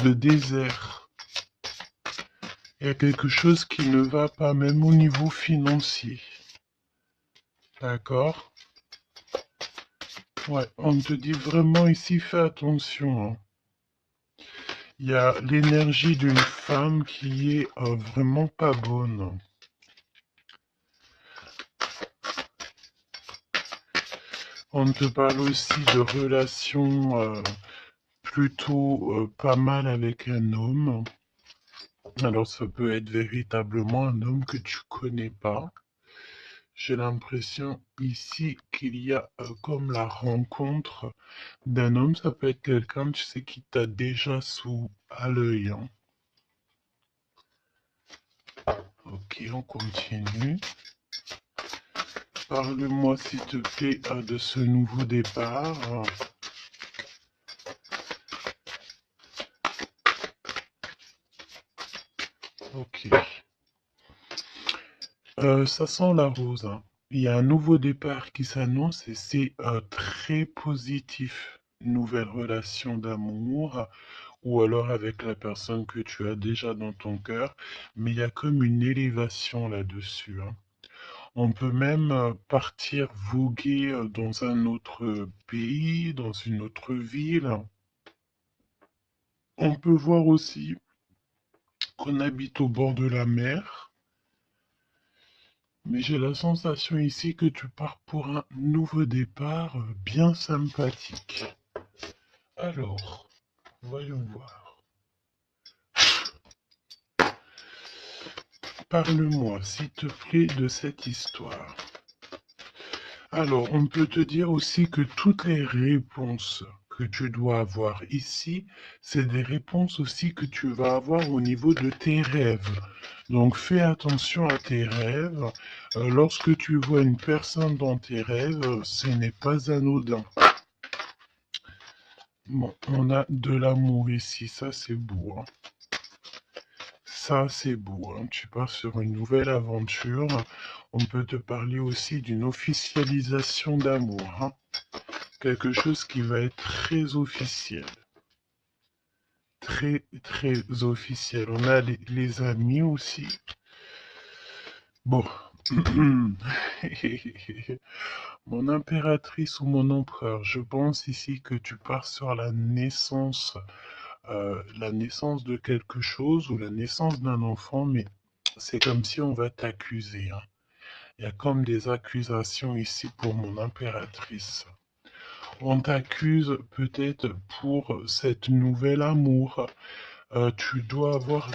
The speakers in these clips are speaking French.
de désert. Il y a quelque chose qui ne va pas, même au niveau financier. D'accord? Ouais, on te dit vraiment ici, fais attention, hein. Il y a l'énergie d'une femme qui est vraiment pas bonne. On te parle aussi de relations plutôt pas mal avec un homme. Alors ça peut être véritablement un homme que tu connais pas. J'ai l'impression ici qu'il y a comme la rencontre d'un homme. Ça peut être quelqu'un, tu sais, qui t'a déjà sous à l'œil, hein. Ok, on continue. Parle-moi s'il te plaît de ce nouveau départ. Ok. Ça sent la rose, hein. Il y a un nouveau départ qui s'annonce et c'est très positif. Nouvelle relation d'amour ou alors avec la personne que tu as déjà dans ton cœur, mais il y a comme une élévation là-dessus, hein. On peut même partir voguer dans un autre pays, dans une autre ville. On peut voir aussi qu'on habite au bord de la mer. Mais j'ai la sensation ici que tu pars pour un nouveau départ bien sympathique. Alors, voyons voir. Parle-moi, s'il te plaît, de cette histoire. Alors, on peut te dire aussi que toutes les réponses que tu dois avoir ici, c'est des réponses aussi que tu vas avoir au niveau de tes rêves. Donc, fais attention à tes rêves. Lorsque tu vois une personne dans tes rêves, ce n'est pas anodin. Bon, on a de l'amour ici, ça c'est beau, hein. Ça c'est beau, hein. Tu pars sur une nouvelle aventure. On peut te parler aussi d'une officialisation d'amour, hein. Quelque chose qui va être très officiel. Très, très officiel. On a les amis aussi. Bon. Mon impératrice ou mon empereur, je pense ici que tu pars sur la naissance de quelque chose ou la naissance d'un enfant, mais c'est comme si on va t'accuser, hein. Il y a comme des accusations ici pour mon impératrice. On t'accuse peut-être pour cette nouvelle amour. Tu dois avoir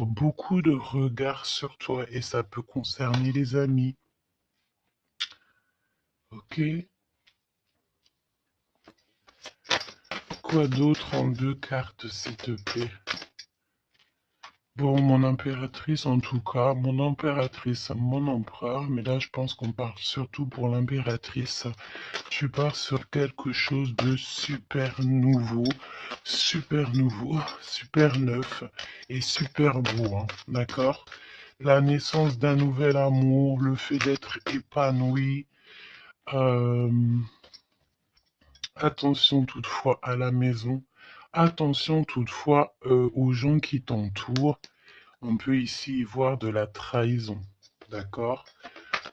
beaucoup de regards sur toi et ça peut concerner les amis. Ok? Quoi d'autre en deux cartes, s'il te plaît? Bon, mon impératrice en tout cas, mon impératrice, mon empereur, mais là je pense qu'on parle surtout pour l'impératrice. Tu pars sur quelque chose de nouveau, super neuf et super beau, hein, d'accord? La naissance d'un nouvel amour, le fait d'être épanoui. euh, Attention toutefois à la maison. Attention toutefois aux gens qui t'entourent. On peut ici voir de la trahison, d'accord?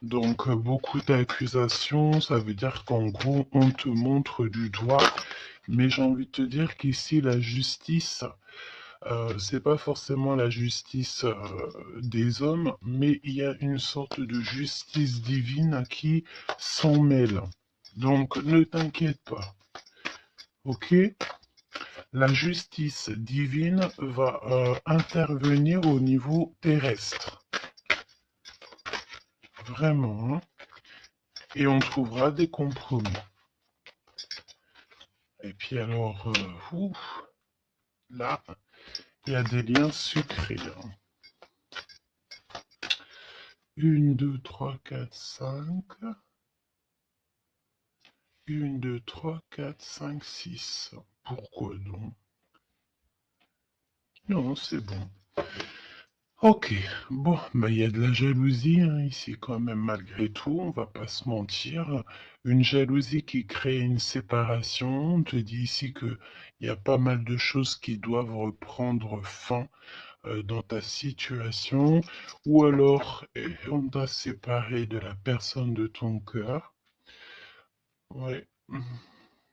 Donc beaucoup d'accusations, ça veut dire qu'en gros on te montre du doigt, mais j'ai envie de te dire qu'ici la justice, c'est pas forcément la justice des hommes, mais il y a une sorte de justice divine qui s'en mêle. Donc ne t'inquiète pas, ok? La justice divine va intervenir au niveau terrestre. Vraiment, hein. Et on trouvera des compromis. Et puis alors, là, il y a des liens sucrés, hein. 1, 2, 3, 4, 5. 1, 2, 3, 4, 5, 6. Pourquoi donc? Non, c'est bon. Ok, bon, bah, il y a de la jalousie hein, ici quand même malgré tout, on va pas se mentir. Une jalousie qui crée une séparation. On te dit ici que il y a pas mal de choses qui doivent reprendre fin dans ta situation, ou alors on t'a séparé de la personne de ton cœur. Ouais. Mm,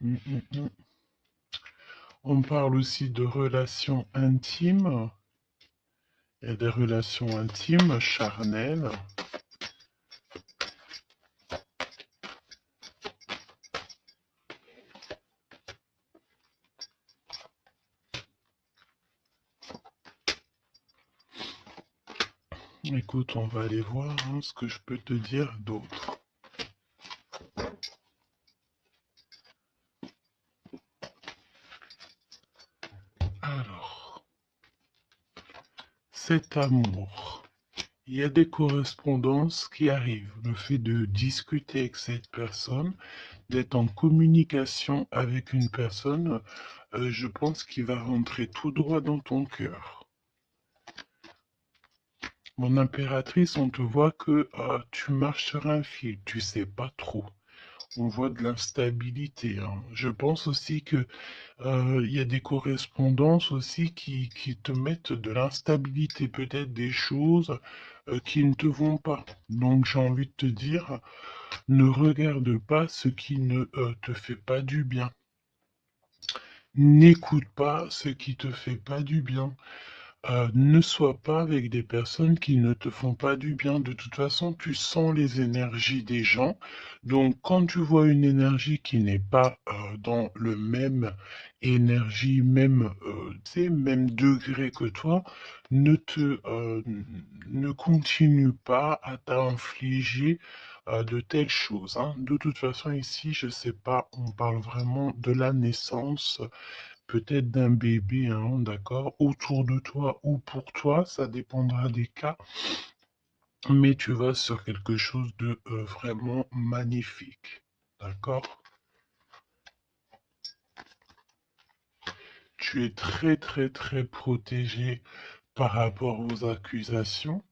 mm, mm. On parle aussi de relations intimes. Il y a des relations intimes, charnelles. Écoute, on va aller voir hein, ce que je peux te dire d'autre. Alors, cet amour. Il y a des correspondances qui arrivent. Le fait de discuter avec cette personne, d'être en communication avec une personne, je pense qu'il va rentrer tout droit dans ton cœur. Mon impératrice, on te voit que tu marches sur un fil, tu sais pas trop. On voit de l'instabilité, hein. Je pense aussi que il y a des correspondances aussi qui te mettent de l'instabilité, peut-être des choses qui ne te vont pas. Donc j'ai envie de te dire, ne regarde pas ce qui ne te fait pas du bien. N'écoute pas ce qui te fait pas du bien. Ne sois pas avec des personnes qui ne te font pas du bien. De toute façon, tu sens les énergies des gens. Donc, quand tu vois une énergie qui n'est pas dans le même énergie, même, tu sais, même degré que toi, ne continue pas à t'infliger de telles choses, hein. De toute façon, ici, je sais pas, on parle vraiment de la naissance peut-être d'un bébé, hein, d'accord, autour de toi ou pour toi, ça dépendra des cas, mais tu vas sur quelque chose de vraiment magnifique, d'accord? Tu es très très très protégé par rapport aux accusations.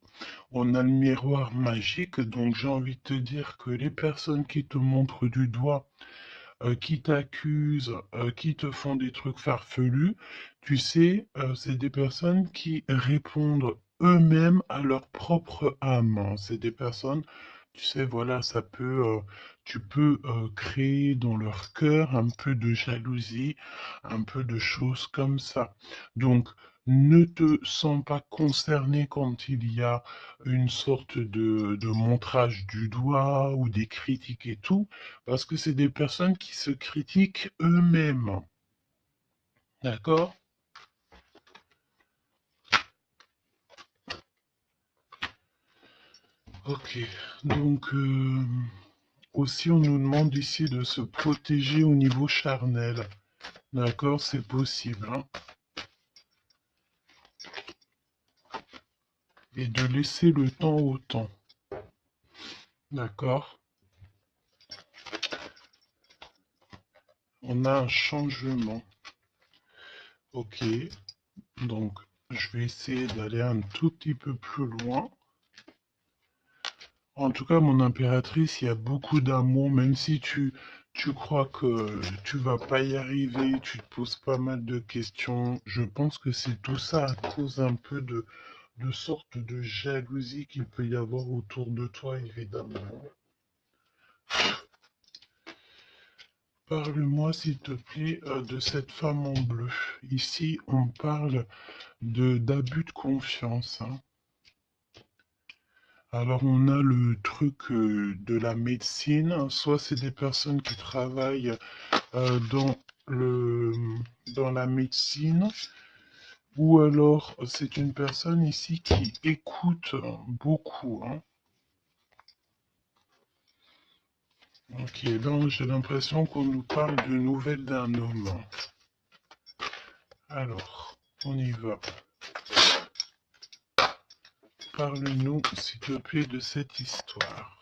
On a le miroir magique, donc j'ai envie de te dire que les personnes qui te montrent du doigt, qui t'accusent, qui te font des trucs farfelus, tu sais, c'est des personnes qui répondent eux-mêmes à leur propre âme, hein. C'est des personnes, tu sais, voilà, tu peux créer dans leur cœur un peu de jalousie, un peu de choses comme ça. Donc, ne te sens pas concerné quand il y a une sorte de montrage du doigt ou des critiques et tout. Parce que c'est des personnes qui se critiquent eux-mêmes. D'accord? Ok. Donc, aussi, on nous demande ici de se protéger au niveau charnel. D'accord? C'est possible, hein. Et de laisser le temps au temps. D'accord? On a un changement. Ok. Donc, je vais essayer d'aller un tout petit peu plus loin. En tout cas, mon impératrice, il y a beaucoup d'amour, même si tu crois que tu vas pas y arriver, tu te poses pas mal de questions. Je pense que c'est tout ça à cause un peu de sorte de jalousie qu'il peut y avoir autour de toi, évidemment. Parle-moi, s'il te plaît, de cette femme en bleu. Ici, on parle de d'abus de confiance, hein. Alors on a le truc de la médecine, soit c'est des personnes qui travaillent dans le dans la médecine, ou alors c'est une personne ici qui écoute beaucoup, hein. Ok, donc j'ai l'impression qu'on nous parle de nouvelles d'un homme. Alors, on y va. Parle-nous, s'il te plaît, de cette histoire.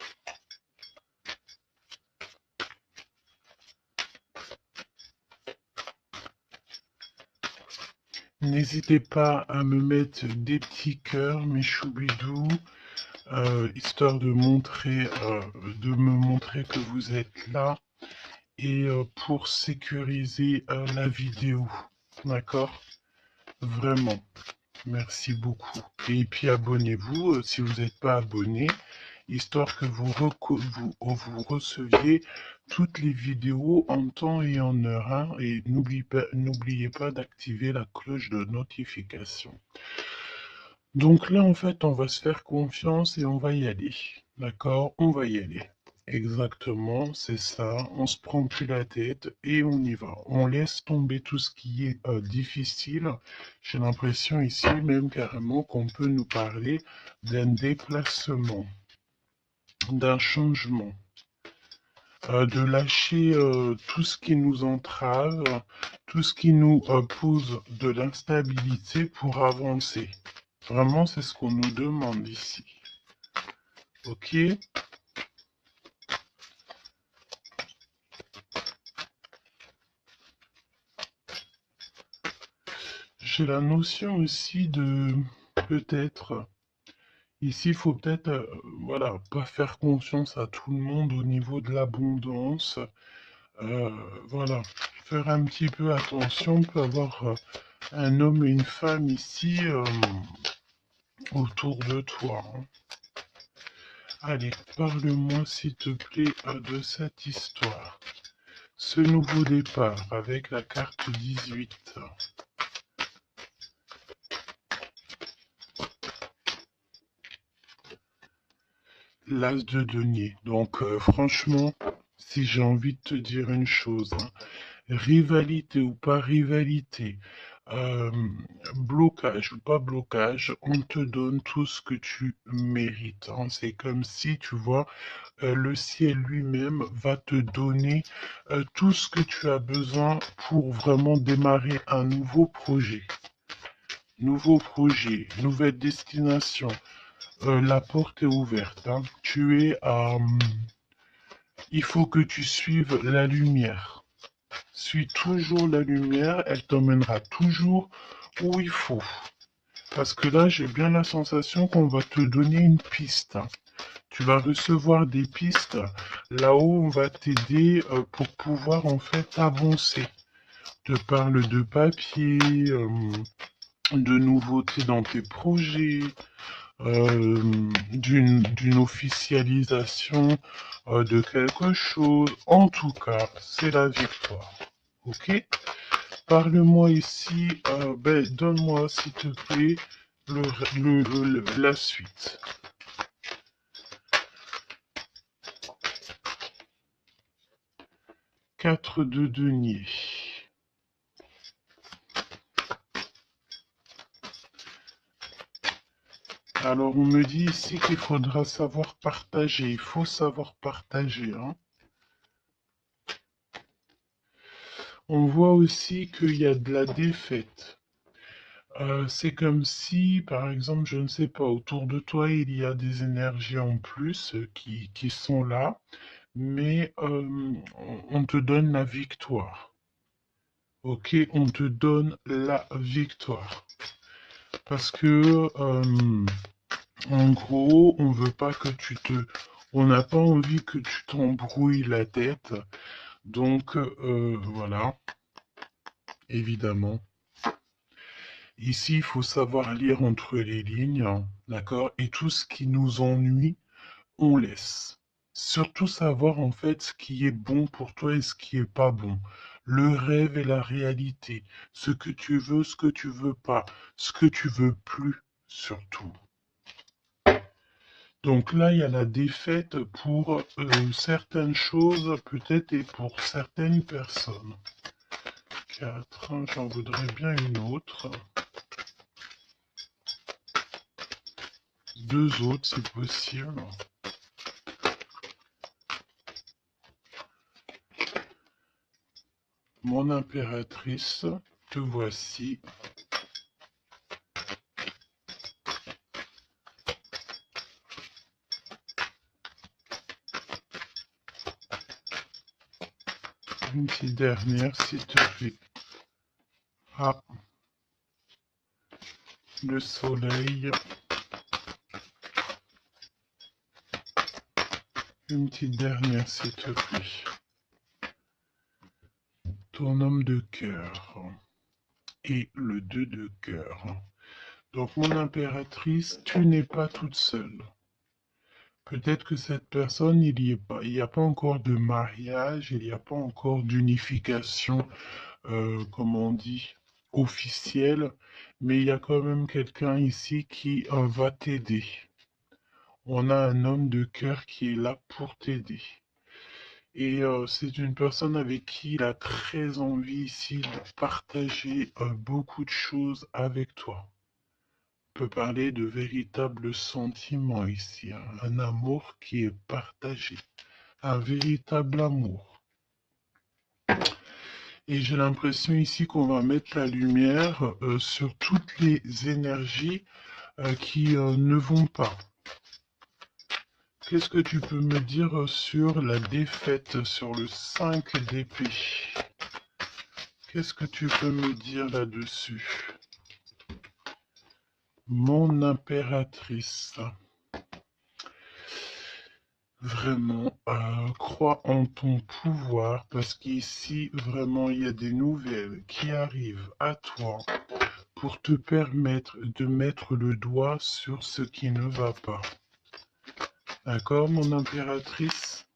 N'hésitez pas à me mettre des petits cœurs, mes choubidous, histoire de me montrer que vous êtes là et pour sécuriser la vidéo. D'accord? Vraiment. Merci beaucoup. Et puis abonnez-vous si vous n'êtes pas abonné, histoire que vous receviez toutes les vidéos en temps et en heure, hein. Et n'oubliez pas d'activer la cloche de notification. Donc là, en fait, on va se faire confiance et on va y aller. D'accord? On va y aller. Exactement, c'est ça. On se prend plus la tête et on y va. On laisse tomber tout ce qui est difficile. J'ai l'impression ici même carrément qu'on peut nous parler d'un déplacement, d'un changement, de lâcher tout ce qui nous entrave, tout ce qui nous pose de l'instabilité pour avancer. Vraiment, c'est ce qu'on nous demande ici. Ok? J'ai la notion aussi de peut-être, ici, il faut peut-être, voilà, pas faire confiance à tout le monde au niveau de l'abondance. Euh, voilà, faire un petit peu attention, on peut avoir un homme et une femme ici autour de toi, hein. Allez, parle-moi s'il te plaît de cette histoire. Ce nouveau départ avec la carte 18. L'as de denier. Donc franchement, si j'ai envie de te dire une chose, hein, rivalité ou pas rivalité, euh, blocage ou pas blocage, on te donne tout ce que tu mérites, hein. C'est comme si, tu vois, le ciel lui-même va te donner tout ce que tu as besoin pour vraiment démarrer un nouveau projet. Nouveau projet, nouvelle destination. La porte est ouverte, hein. Il faut que tu suives la lumière. Suis toujours la lumière, elle t'emmènera toujours où il faut. Parce que là, j'ai bien la sensation qu'on va te donner une piste, hein. Tu vas recevoir des pistes là-haut, on va t'aider pour pouvoir en fait avancer. Te parle de papier, de nouveautés dans tes projets, d'une officialisation de quelque chose. En tout cas, c'est la victoire. Ok? Parle-moi ici, donne-moi s'il te plaît la suite. 4 de denier. Alors, on me dit ici qu'il faudra savoir partager. Il faut savoir partager, hein. On voit aussi qu'il y a de la défaite. C'est comme si, par exemple, je ne sais pas, autour de toi, il y a des énergies en plus qui sont là, mais on te donne la victoire. Ok, on te donne la victoire. Parce que, en gros, on veut pas que on n'a pas envie que tu t'embrouilles la tête. Donc, voilà, évidemment. Ici, il faut savoir lire entre les lignes, hein, d'accord? Et tout ce qui nous ennuie, on laisse. Surtout savoir en fait ce qui est bon pour toi et ce qui est pas bon. Le rêve et la réalité. Ce que tu veux, ce que tu veux pas. Ce que tu veux plus, surtout. Donc là, il y a la défaite pour certaines choses, peut-être, et pour certaines personnes. 4, j'en voudrais bien une autre. 2 autres, si possible. Mon impératrice, te voici. Une petite dernière, s'il te plaît. Ah, le soleil. Une petite dernière, s'il te plaît. Ton homme de cœur et le 2 de cœur. Donc, mon impératrice, tu n'es pas toute seule. Peut-être que cette personne, il n'y a pas encore de mariage, il n'y a pas encore d'unification, comme on dit, officielle, mais il y a quand même quelqu'un ici qui va t'aider. On a un homme de cœur qui est là pour t'aider. Et c'est une personne avec qui il a très envie ici de partager beaucoup de choses avec toi. On peut parler de véritables sentiments ici, hein. Un amour qui est partagé, un véritable amour. Et j'ai l'impression ici qu'on va mettre la lumière sur toutes les énergies qui ne vont pas. Qu'est-ce que tu peux me dire sur la défaite, sur le 5 d'épée? Qu'est-ce que tu peux me dire là-dessus? Mon impératrice. Vraiment, crois en ton pouvoir parce qu'ici, vraiment, il y a des nouvelles qui arrivent à toi pour te permettre de mettre le doigt sur ce qui ne va pas. D'accord, mon impératrice?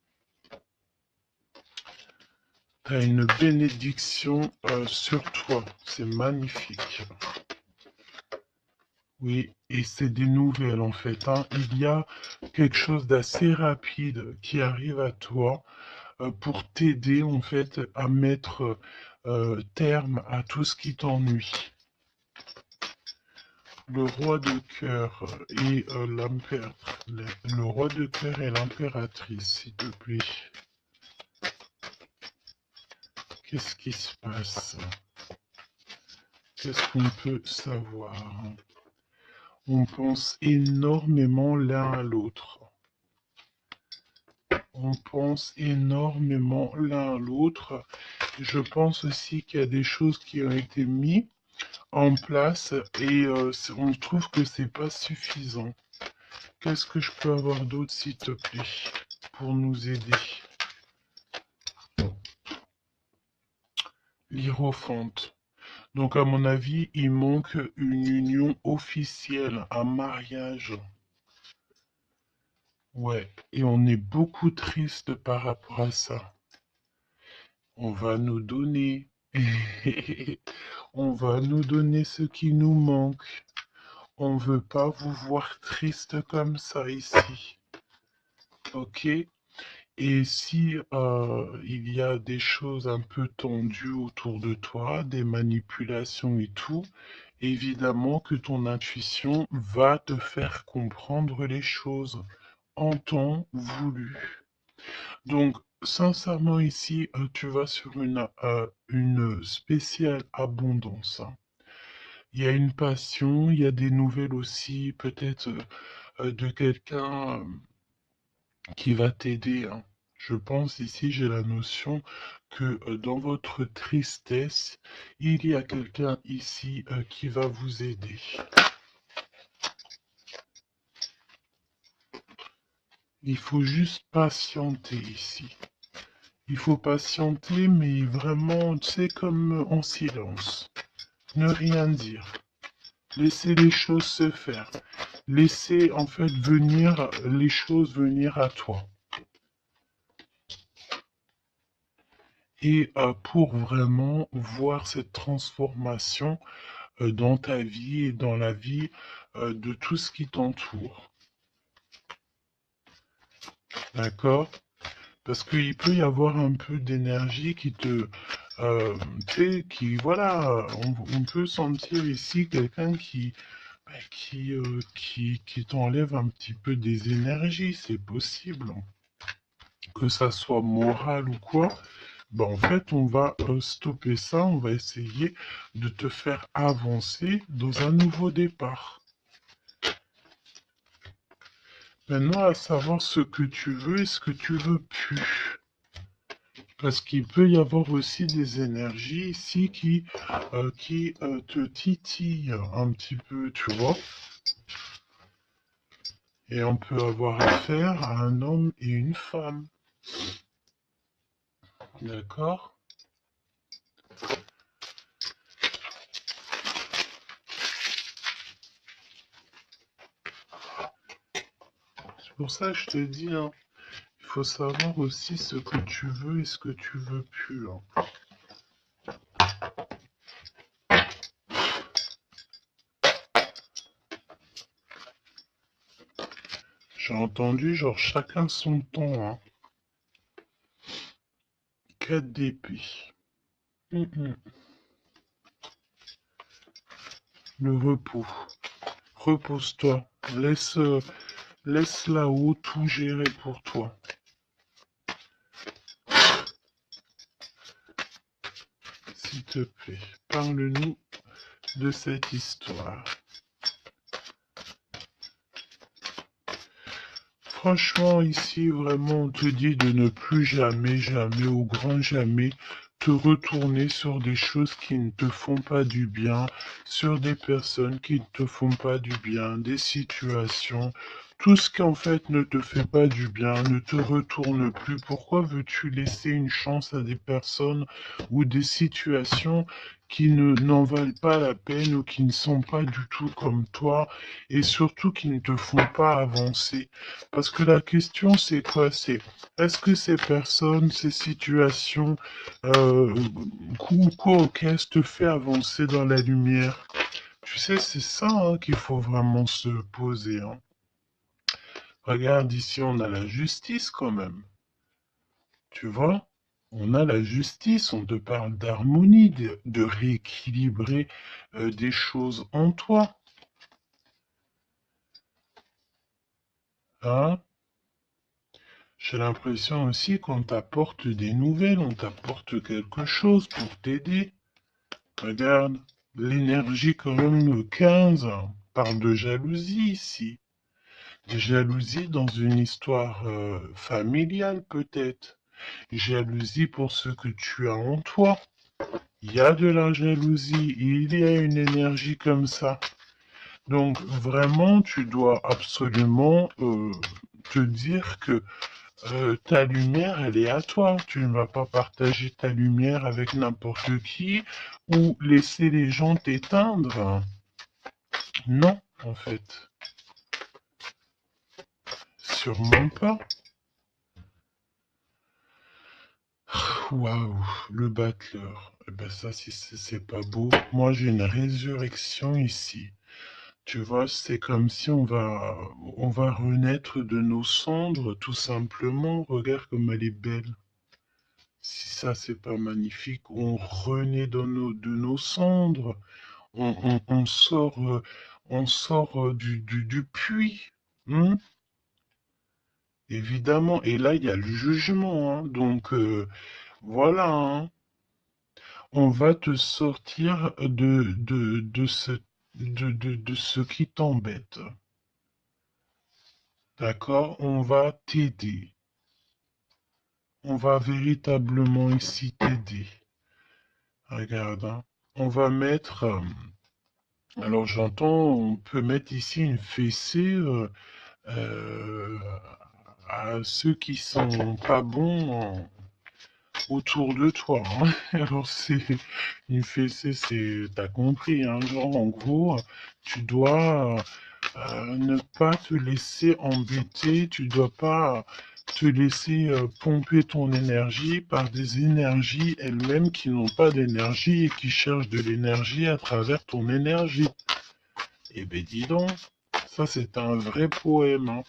Tu as une bénédiction sur toi. C'est magnifique. Oui, et c'est des nouvelles en fait, hein. Il y a quelque chose d'assez rapide qui arrive à toi pour t'aider en fait à mettre terme à tout ce qui t'ennuie. Le roi de cœur et le roi de cœur et l'impératrice, s'il te plaît. Qu'est-ce qui se passe? Qu'est-ce qu'on peut savoir? On pense énormément l'un à l'autre. On pense énormément l'un à l'autre. Je pense aussi qu'il y a des choses qui ont été mises en place et on trouve que c'est pas suffisant. Qu'est-ce que je peux avoir d'autre, s'il te plaît, pour nous aider? L'Hiérophante. Donc, à mon avis, il manque une union officielle, un mariage. Ouais, et on est beaucoup triste par rapport à ça. On va nous donner, on va nous donner ce qui nous manque. On veut pas vous voir triste comme ça ici. Ok? Et si il y a des choses un peu tendues autour de toi, des manipulations et tout, évidemment que ton intuition va te faire comprendre les choses en temps voulu. Donc, sincèrement, ici, tu vas sur une spéciale abondance, hein. Il y a une passion, il y a des nouvelles aussi, peut-être de quelqu'un qui va t'aider, hein. Je pense ici, j'ai la notion que dans votre tristesse, il y a quelqu'un ici qui va vous aider. Il faut juste patienter ici. Il faut patienter, mais vraiment, tu sais, comme en silence. Ne rien dire. Laisser les choses se faire. Laisser en fait venir les choses venir à toi. Et pour vraiment voir cette transformation dans ta vie et dans la vie de tout ce qui t'entoure. D'accord? Parce qu'il peut y avoir un peu d'énergie qui te... tu sais, qui... Voilà, on peut sentir ici quelqu'un qui t'enlève un petit peu des énergies, c'est possible. Que ça soit moral ou quoi, ben en fait, on va stopper ça, on va essayer de te faire avancer dans un nouveau départ. Maintenant, à savoir ce que tu veux et ce que tu veux plus. Parce qu'il peut y avoir aussi des énergies ici qui te titillent un petit peu, tu vois. Et on peut avoir affaire à un homme et une femme. D'accord? C'est pour ça que je te dis, hein, il faut savoir aussi ce que tu veux et ce que tu veux plus, hein. J'ai entendu, genre, chacun son temps, hein. 4 d'épée. Le repos. Repose-toi. Laisse là-haut tout gérer pour toi. S'il te plaît, parle-nous de cette histoire. Franchement, ici, vraiment, on te dit de ne plus jamais, jamais, au grand jamais, te retourner sur des choses qui ne te font pas du bien, sur des personnes qui ne te font pas du bien, des situations. Tout ce qui en fait ne te fait pas du bien, ne te retourne plus. Pourquoi veux-tu laisser une chance à des personnes ou des situations qui n'en valent pas la peine ou qui ne sont pas du tout comme toi et surtout qui ne te font pas avancer? Parce que la question, c'est quoi? C'est est-ce que ces personnes, ces situations, quoi, qu'est-ce te fait avancer dans la lumière? Tu sais, c'est ça hein, qu'il faut vraiment se poser. Hein. Regarde, ici, on a la justice quand même. Tu vois? On a la justice, on te parle d'harmonie, de rééquilibrer des choses en toi. Hein? J'ai l'impression aussi qu'on t'apporte des nouvelles, on t'apporte quelque chose pour t'aider. Regarde, l'énergie quand même le 15 parle de jalousie ici. De jalousie dans une histoire familiale peut-être. Jalousie pour ce que tu as en toi. Il y a de la jalousie, il y a une énergie comme ça. Donc vraiment, tu dois absolument te dire que ta lumière, elle est à toi. Tu ne vas pas partager ta lumière avec n'importe qui ou laisser les gens t'éteindre. Non, en fait. Sûrement pas. Waouh, le battleur. Eh ben ça, si c'est pas beau. Moi, j'ai une résurrection ici. Tu vois, c'est comme si on va renaître de nos cendres, tout simplement. Regarde comme elle est belle. Si ça, c'est pas magnifique, on renaît de nos cendres. On sort, du puits. Hein, évidemment. Et là, il y a le jugement. Hein. Donc, voilà. Hein. On va te sortir de ce qui t'embête. D'accord? On va t'aider. On va véritablement ici t'aider. Regarde, hein. On va mettre... alors j'entends, on peut mettre ici une fessée euh, à ceux qui sont pas bons autour de toi. Hein. Alors c'est une fessée, c'est... T'as compris, hein? Genre en gros, tu dois ne pas te laisser embêter, tu dois pas te laisser pomper ton énergie par des énergies elles-mêmes qui n'ont pas d'énergie et qui cherchent de l'énergie à travers ton énergie. Eh ben dis donc, ça c'est un vrai poème. Hein.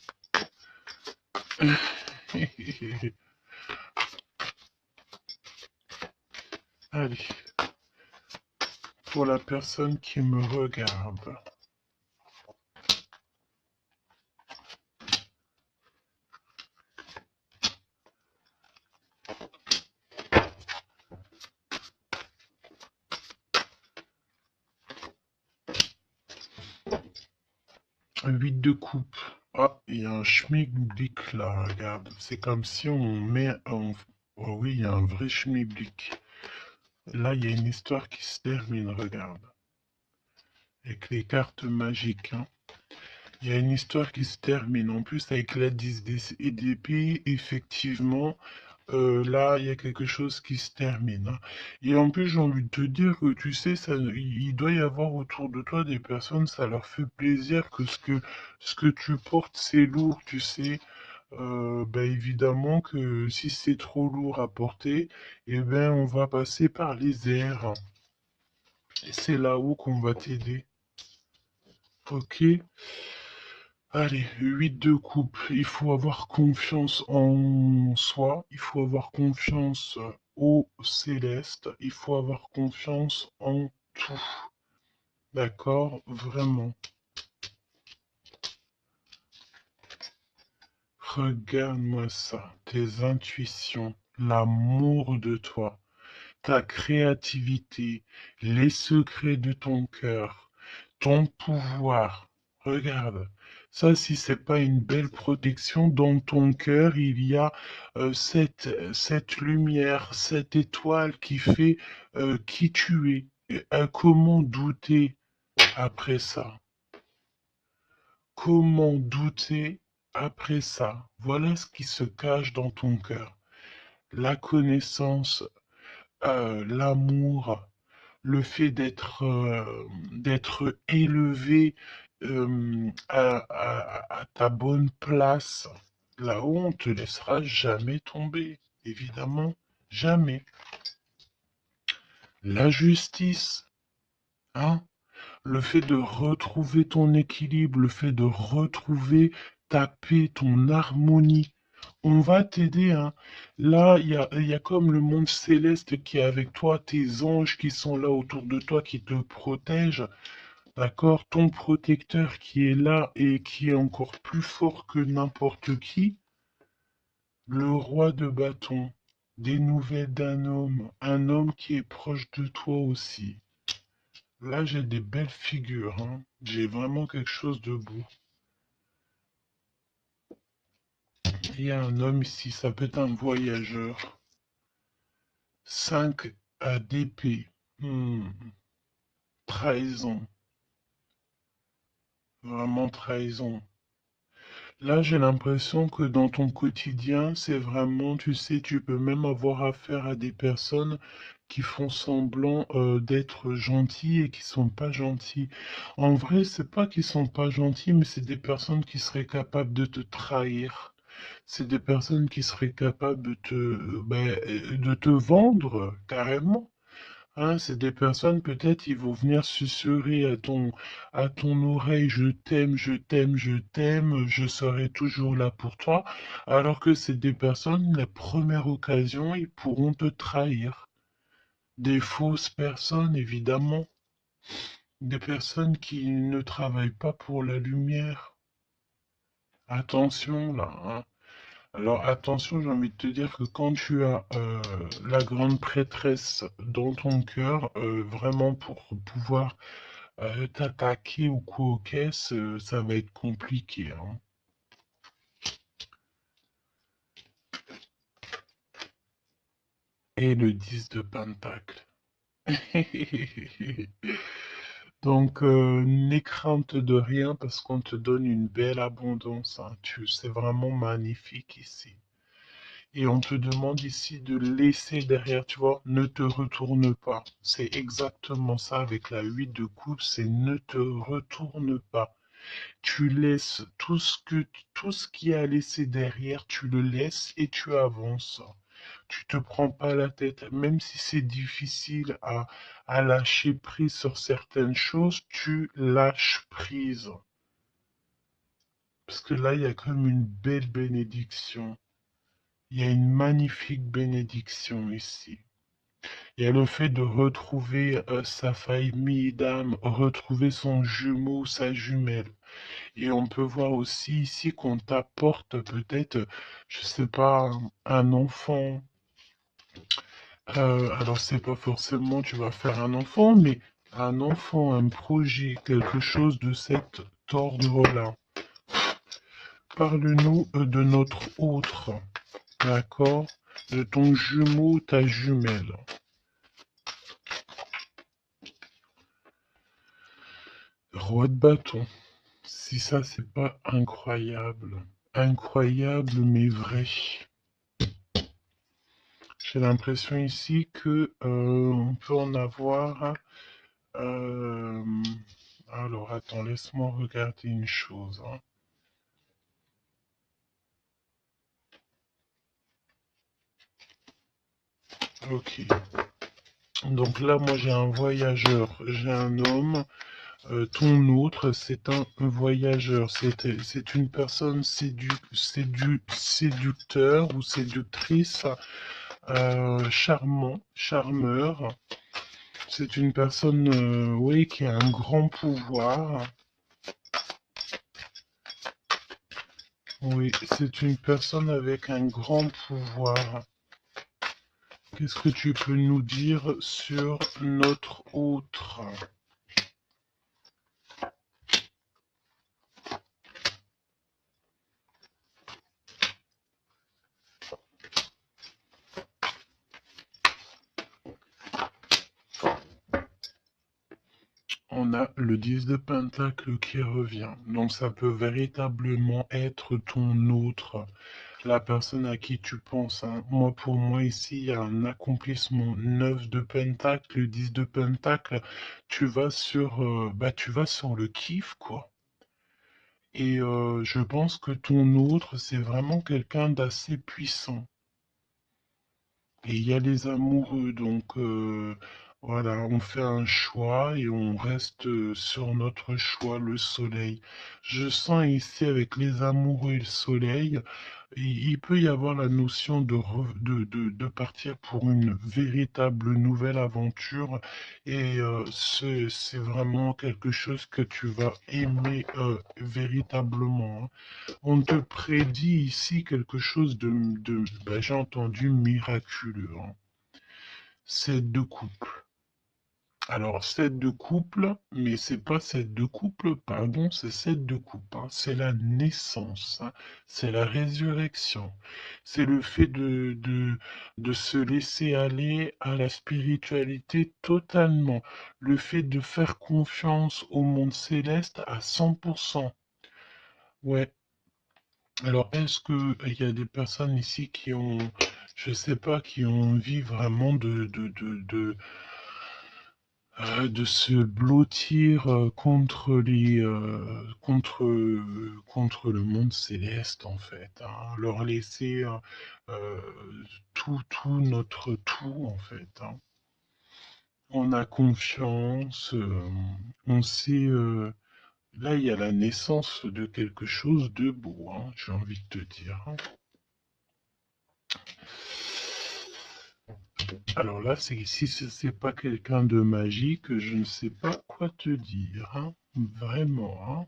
Allez, pour la personne qui me regarde. 8 de coupe. Ah, il y a un schmilblick là, regarde. C'est comme si on met, Oh oui, il y a un vrai schmilblick. Là, il y a une histoire qui se termine, regarde. Avec les cartes magiques, hein. Il y a une histoire qui se termine. En plus, avec la 10 d'épée, effectivement, là, il y a quelque chose qui se termine, hein. Et en plus, j'ai envie de te dire que, tu sais, il doit y avoir autour de toi des personnes, ça leur fait plaisir que ce que tu portes, c'est lourd, tu sais. Ben évidemment que si c'est trop lourd à porter, eh ben, on va passer par les airs. Et c'est là-haut qu'on va t'aider. Ok? Allez, 8 de coupe. Il faut avoir confiance en soi, il faut avoir confiance au céleste, il faut avoir confiance en tout. D'accord? Vraiment. Regarde-moi ça. Tes intuitions, l'amour de toi, ta créativité, les secrets de ton cœur, ton pouvoir. Regarde, ça, si c'est pas une belle protection, dans ton cœur, il y a cette lumière, cette étoile qui fait qui tu es. Et, comment douter après ça? Comment douter après ça? Voilà ce qui se cache dans ton cœur. La connaissance, l'amour, le fait d'être élevé à ta bonne place, là-haut, on te laissera jamais tomber, évidemment, jamais. La justice, hein, le fait de retrouver ton équilibre, le fait de retrouver ta paix, ton harmonie. On va t'aider, hein. Là, il y a comme le monde céleste qui est avec toi, tes anges qui sont là autour de toi, qui te protègent. D'accord? Ton protecteur qui est là et qui est encore plus fort que n'importe qui. Le roi de bâton. Des nouvelles d'un homme. Un homme qui est proche de toi aussi. Là, j'ai des belles figures, hein. J'ai vraiment quelque chose de beau. Il y a un homme ici, ça peut être un voyageur. 5 à d'épée. Trahison. Vraiment trahison. Là, j'ai l'impression que dans ton quotidien, c'est vraiment, tu sais, tu peux même avoir affaire à des personnes qui font semblant d'être gentils et qui sont pas gentils. En vrai, c'est pas qu'ils sont pas gentils, mais c'est des personnes qui seraient capables de te trahir. C'est des personnes qui seraient capables de te vendre carrément. Hein, c'est des personnes, peut-être, ils vont venir susurrer à ton oreille, je t'aime, je t'aime, je t'aime, je serai toujours là pour toi, alors que c'est des personnes, la première occasion, ils pourront te trahir. Des fausses personnes, évidemment, des personnes qui ne travaillent pas pour la lumière. Attention là, hein. Alors attention, j'ai envie de te dire que quand tu as la grande prêtresse dans ton cœur, vraiment pour pouvoir t'attaquer ou quoi aux caisses, ça va être compliqué, hein. Et le 10 de Pentacle. Donc, n'aie crainte de rien parce qu'on te donne une belle abondance, hein. C'est vraiment magnifique ici. Et on te demande ici de laisser derrière, tu vois, ne te retourne pas. C'est exactement ça avec la 8 de coupe, c'est ne te retourne pas. Tu laisses tout ce qui a laissé derrière, tu le laisses et tu avances. Tu te prends pas la tête, même si c'est difficile à lâcher prise sur certaines choses, tu lâches prise. Parce que là, il y a comme une belle bénédiction. Il y a une magnifique bénédiction ici. Il y a le fait de retrouver sa famille d'âme, retrouver son jumeau, sa jumelle. Et on peut voir aussi ici qu'on t'apporte peut-être, je sais pas, un enfant. Alors c'est pas forcément tu vas faire un enfant, mais un enfant, un projet, quelque chose de cet ordre-là. Parle-nous de notre autre, d'accord? de ton jumeau, ta jumelle. Roi de bâton. Si ça, c'est pas incroyable. Incroyable, mais vrai. J'ai l'impression ici que on peut en avoir. euh, alors, attends, laisse-moi regarder une chose, hein. Ok. Donc là, moi, j'ai un voyageur, j'ai un homme. Ton autre, c'est un voyageur. C'est une personne séducteur ou séductrice, charmant, charmeur. C'est une personne, oui, qui a un grand pouvoir. Oui, c'est une personne avec un grand pouvoir. Qu'est-ce que tu peux nous dire sur notre autre? On a le 10 de Pentacle qui revient. Donc ça peut véritablement être ton autre, la personne à qui tu penses, hein. Moi, pour moi, ici, il y a un accomplissement. 9 de Pentacle, 10 de Pentacle. Tu vas sur le kiff, quoi. Et je pense que ton autre, c'est vraiment quelqu'un d'assez puissant. Et il y a les amoureux, donc voilà, on fait un choix et on reste sur notre choix, le soleil. Je sens ici avec les amoureux et le soleil, il peut y avoir la notion de partir pour une véritable nouvelle aventure et c'est vraiment quelque chose que tu vas aimer véritablement, hein. On te prédit ici quelque chose j'ai entendu miraculeux, hein. 7 de couple. Alors, 7 de couple, mais c'est pas 7 de couple, pardon, c'est 7 de couple, hein. C'est la naissance, hein. C'est la résurrection. C'est le fait de se laisser aller à la spiritualité totalement. Le fait de faire confiance au monde céleste à 100%. Ouais. Alors, est-ce que il y a des personnes ici qui ont, je sais pas, qui ont envie vraiment de se blottir contre le monde céleste, en fait, hein, leur laisser euh, tout notre tout, en fait, hein. On a confiance, on sait. Là, il y a la naissance de quelque chose de beau, hein, j'ai envie de te dire, hein. Alors là, si c'est pas quelqu'un de magique, je ne sais pas quoi te dire, hein. Vraiment, hein.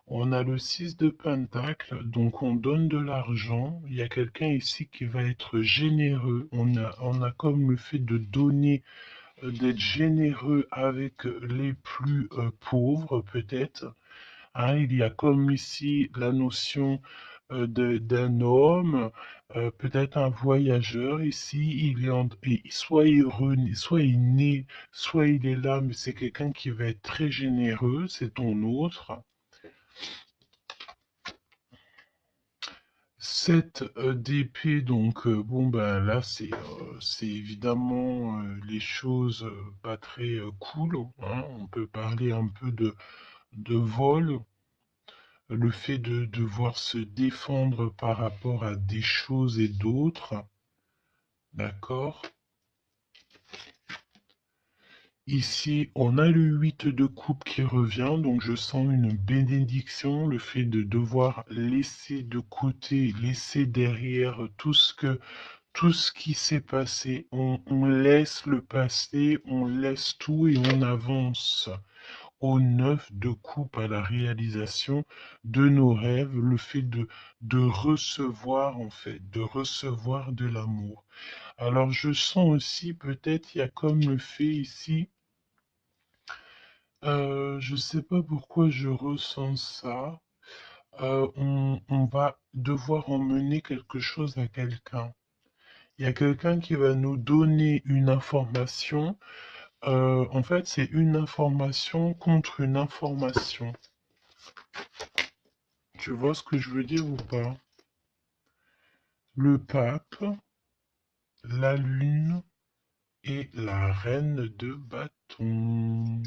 On a le 6 de Pentacle, donc on donne de l'argent. Il y a quelqu'un ici qui va être généreux. On a comme le fait de donner, d'être généreux avec les plus pauvres, peut-être, hein. Il y a comme ici la notion d'un homme, peut-être un voyageur ici, soit il renaît, soit il naît, soit il est là, mais c'est quelqu'un qui va être très généreux, c'est ton autre. 7 d'épée, donc bon ben là c'est évidemment les choses pas très cool, hein. On peut parler un peu de vol, le fait de devoir se défendre par rapport à des choses et d'autres, d'accord? Ici, on a le 8 de coupe qui revient, donc je sens une bénédiction, le fait de devoir laisser de côté, laisser derrière tout ce qui s'est passé. On laisse le passé, on laisse tout et on avance au 9 de coupe à la réalisation de nos rêves, le fait de recevoir en fait, de recevoir de l'amour. Alors je sens aussi peut-être il y a comme le fait ici, je sais pas pourquoi je ressens ça. On va devoir emmener quelque chose à quelqu'un. Il y a quelqu'un qui va nous donner une information. En fait, c'est une information contre une information. Tu vois ce que je veux dire ou pas? Le pape, la lune et la reine de bâton.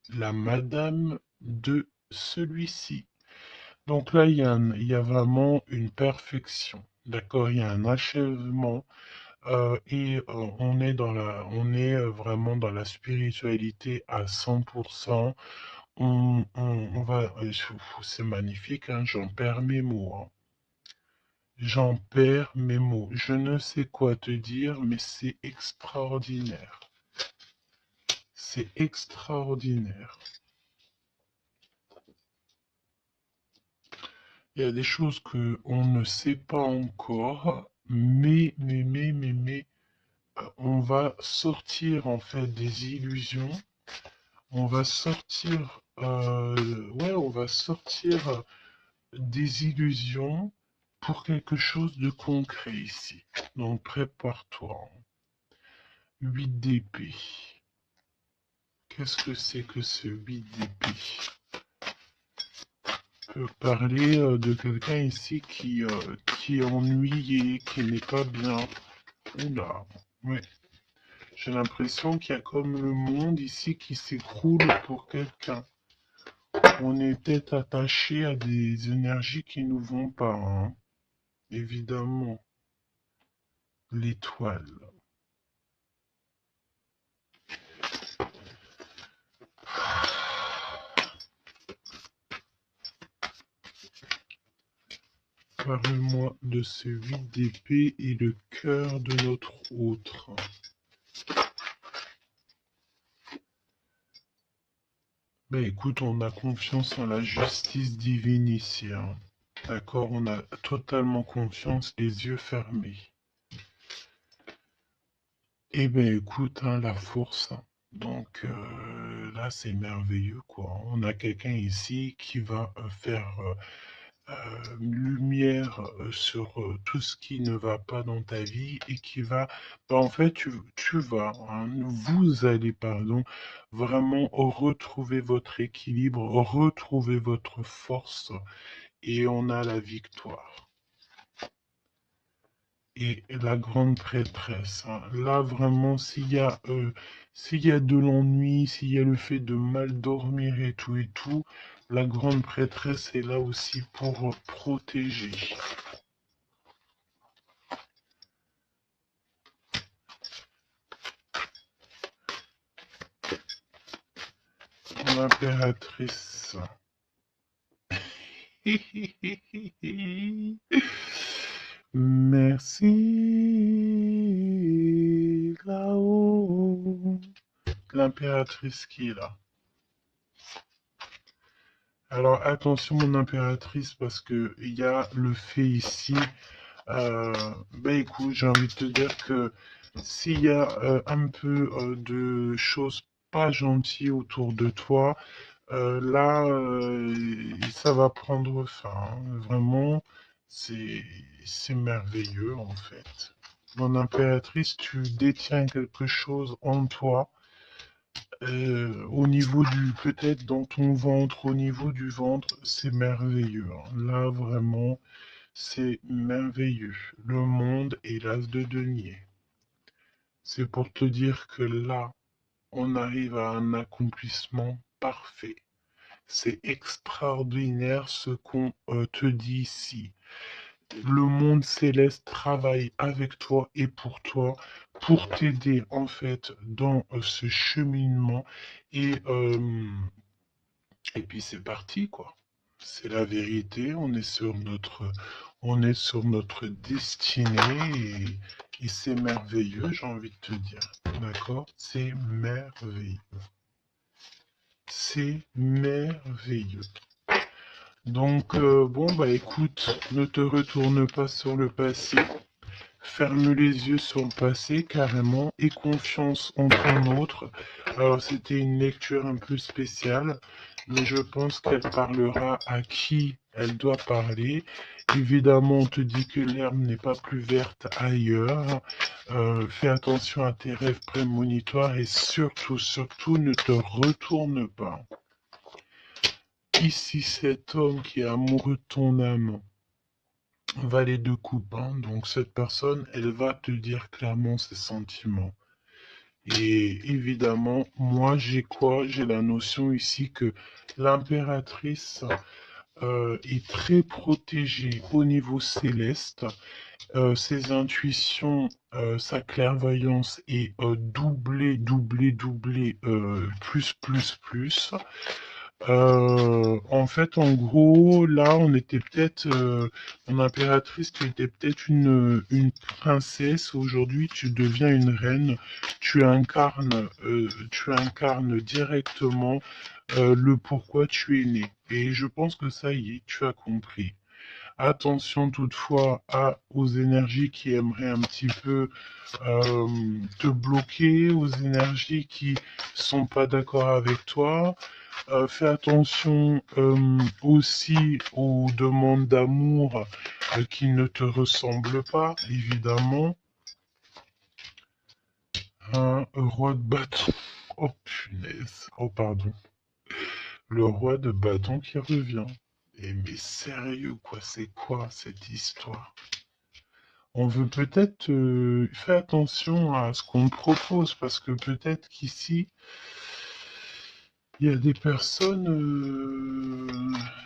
La madame de celui-ci. Donc là, il y a vraiment une perfection. D'accord? Il y a un achèvement. On est vraiment dans la spiritualité à 100%. On va, c'est magnifique, hein, j'en perds mes mots, hein. J'en perds mes mots. Je ne sais quoi te dire, mais c'est extraordinaire. C'est extraordinaire. Il y a des choses que on ne sait pas encore, mais, on va sortir en fait des illusions. On va sortir, on va sortir des illusions pour quelque chose de concret ici. Donc prépare-toi. 8 d'épée. Qu'est-ce que c'est que ce 8 d'épée? On peut parler de quelqu'un ici qui est ennuyé, qui n'est pas bien. Oula, ouais. J'ai l'impression qu'il y a comme le monde ici qui s'écroule pour quelqu'un. On est peut-être attaché à des énergies qui nous vont pas, hein. Évidemment. L'étoile. Parle-moi de ce 8 d'épée et le cœur de notre autre. Ben écoute, on a confiance en la justice divine ici, hein. D'accord, on a totalement confiance, les yeux fermés. Eh ben écoute, hein, la force, hein. Donc là, c'est merveilleux, quoi. On a quelqu'un ici qui va faire lumière sur tout ce qui ne va pas dans ta vie et qui va, bah, en fait, tu vas, hein, vous allez, pardon, vraiment retrouver votre équilibre, retrouver votre force et on a la victoire. Et la grande prêtresse, hein. Là, vraiment, s'il y a de l'ennui, s'il y a le fait de mal dormir et tout, la grande prêtresse est là aussi pour protéger. L'impératrice. Merci là-haut. L'impératrice qui est là. Alors attention mon impératrice parce que il y a le fait ici. Ben écoute, j'ai envie de te dire que s'il y a un peu de choses pas gentilles autour de toi, là, ça va prendre fin, hein. Vraiment, c'est c'est merveilleux en fait. Mon impératrice, tu détiens quelque chose en toi, au niveau du, peut-être dans ton ventre, au niveau du ventre, c'est merveilleux, hein. Là, vraiment, c'est merveilleux. Le monde est l'as de denier. C'est pour te dire que là, on arrive à un accomplissement parfait. C'est extraordinaire ce qu'on te dit ici. Le monde céleste travaille avec toi et pour t'aider en fait dans ce cheminement. Et, euh, et puis c'est parti, quoi. C'est la vérité, on est sur notre destinée et c'est merveilleux, j'ai envie de te dire. D'accord? C'est merveilleux. C'est merveilleux. Donc, bon, bah écoute, ne te retourne pas sur le passé, ferme les yeux sur le passé carrément, aie confiance en ton autre, Alors, c'était une lecture un peu spéciale, mais je pense qu'elle parlera à qui elle doit parler. Évidemment, on te dit que l'herbe n'est pas plus verte ailleurs. Fais attention à tes rêves prémonitoires et surtout, surtout, ne te retourne pas. Ici, cet homme qui est amoureux de ton âme, valet de coupe, hein, donc cette personne, elle va te dire clairement ses sentiments. Et évidemment, moi, j'ai quoi? J'ai la notion ici que l'impératrice est très protégée au niveau céleste. Ses intuitions, sa clairvoyance est doublée, doublée, doublée, plus, plus, plus. En fait, en gros, là, on était peut-être, mon impératrice, tu étais peut-être une princesse. Aujourd'hui, tu deviens une reine. Tu incarnes directement le pourquoi tu es né. Et je pense que ça y est, tu as compris. Attention toutefois aux énergies qui aimeraient un petit peu euh, te bloquer, aux énergies qui sont pas d'accord avec toi. Fais attention aussi aux demandes d'amour qui ne te ressemblent pas, évidemment. Un roi de bâton. Oh punaise. Oh pardon. Le roi de bâton qui revient. Et mais sérieux quoi, c'est quoi cette histoire? On veut peut-être faire attention à ce qu'on propose parce que peut-être qu'ici, il y a des personnes,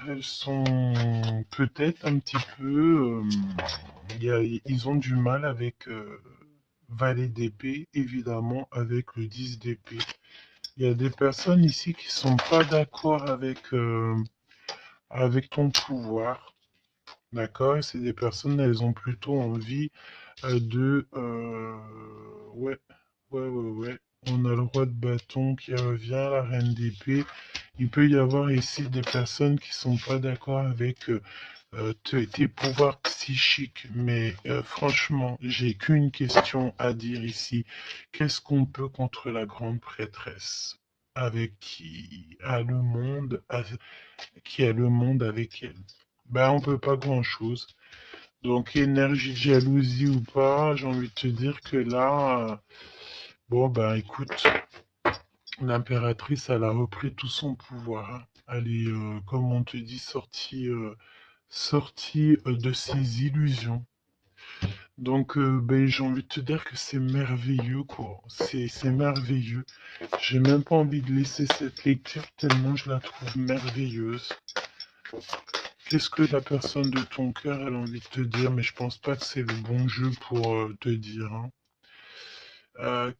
elles sont peut-être un petit peu, ils ont du mal avec valet d'épée, évidemment, avec le 10 d'épée. Il y a des personnes ici qui sont pas d'accord avec ton pouvoir, d'accord? Et c'est des personnes, elles ont plutôt envie ouais, ouais. On a le roi de bâton qui revient, la reine d'épée. Il peut y avoir ici des personnes qui sont pas d'accord avec tes pouvoirs psychiques, mais franchement, j'ai qu'une question à dire ici. Qu'est-ce qu'on peut contre la grande prêtresse avec qui a le monde avec elle? Ben, on peut pas grand-chose. Donc, énergie de jalousie ou pas, j'ai envie de te dire que là, bon, ben écoute, l'impératrice, elle a repris tout son pouvoir, hein. Elle est, comme on te dit, sortie de ses illusions. Donc, ben, j'ai envie de te dire que c'est merveilleux, quoi. C'est merveilleux. J'ai même pas envie de laisser cette lecture tellement je la trouve merveilleuse. Qu'est-ce que la personne de ton cœur elle a envie de te dire, mais je pense pas que c'est le bon jeu pour te dire, hein.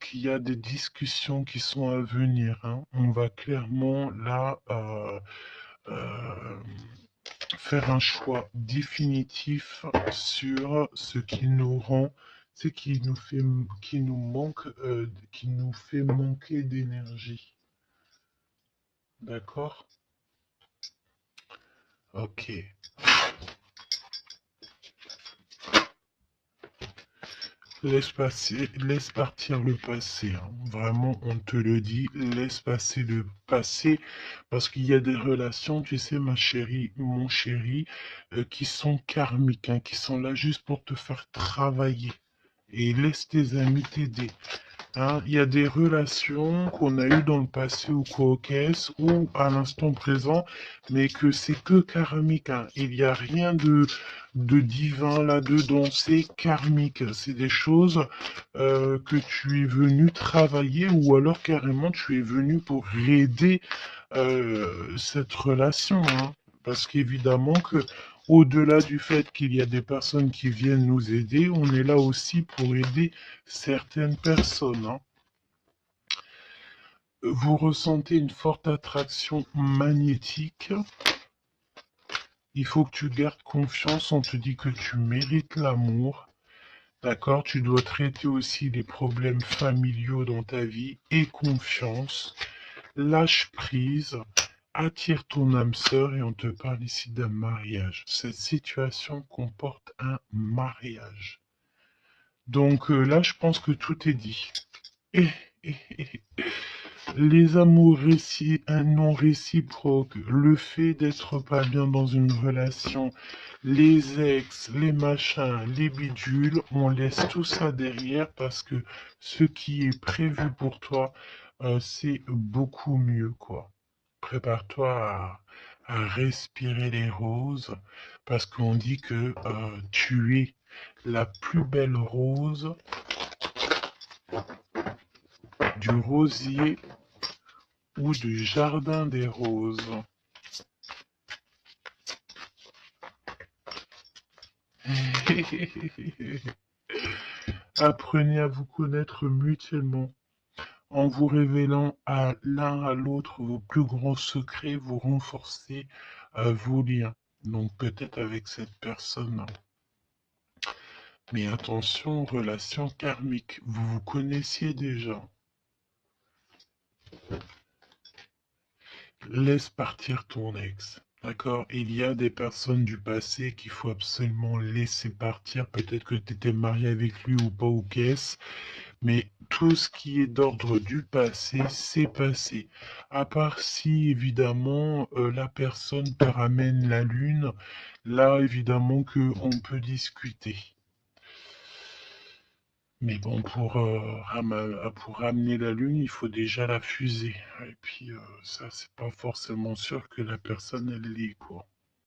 Qu'il y a des discussions qui sont à venir, hein. On va clairement là euh, faire un choix définitif sur ce qui nous rend, ce qui nous manque, qui nous fait manquer d'énergie. D'accord? Ok. Laisse partir le passé, hein. Vraiment, on te le dit, laisse passer le passé, parce qu'il y a des relations, tu sais, ma chérie, mon chéri, qui sont karmiques, hein, qui sont là juste pour te faire travailler. Et laisse tes amis t'aider. Hein, il y a des relations qu'on a eues dans le passé ou coquesses ou à l'instant présent, mais que c'est que karmique, hein. Il n'y a rien de divin là-dedans, c'est karmique. C'est des choses que tu es venu travailler ou alors carrément tu es venu pour aider cette relation, hein. Parce qu'évidemment que au-delà du fait qu'il y a des personnes qui viennent nous aider, on est là aussi pour aider certaines personnes, hein. Vous ressentez une forte attraction magnétique. Il faut que tu gardes confiance. On te dit que tu mérites l'amour. D'accord? Tu dois traiter aussi les problèmes familiaux dans ta vie et confiance. Lâche prise. Attire ton âme sœur et on te parle ici d'un mariage. Cette situation comporte un mariage. Donc là, je pense que tout est dit. Et, Les amours non réciproques, le fait d'être pas bien dans une relation, les ex, les machins, les bidules, on laisse tout ça derrière parce que ce qui est prévu pour toi, c'est beaucoup mieux, quoi. Prépare-toi à respirer les roses parce qu'on dit que tu es la plus belle rose du rosier ou du jardin des roses. Apprenez à vous connaître mutuellement en vous révélant à l'un à l'autre vos plus grands secrets, vous renforcez vos liens. Donc peut-être avec cette personne. Mais attention, relation karmique, vous vous connaissiez déjà. Laisse partir ton ex. D'accord? Il y a des personnes du passé qu'il faut absolument laisser partir. Peut-être que tu étais marié avec lui ou pas, ou qu'est-ce. Mais tout ce qui est d'ordre du passé, c'est passé. À part si, évidemment, la personne te ramène la lune, là, évidemment, qu'on peut discuter. Mais bon, pour ramener la lune, il faut déjà la fusée. Et puis, ça, c'est pas forcément sûr que la personne, elle l'est, quoi.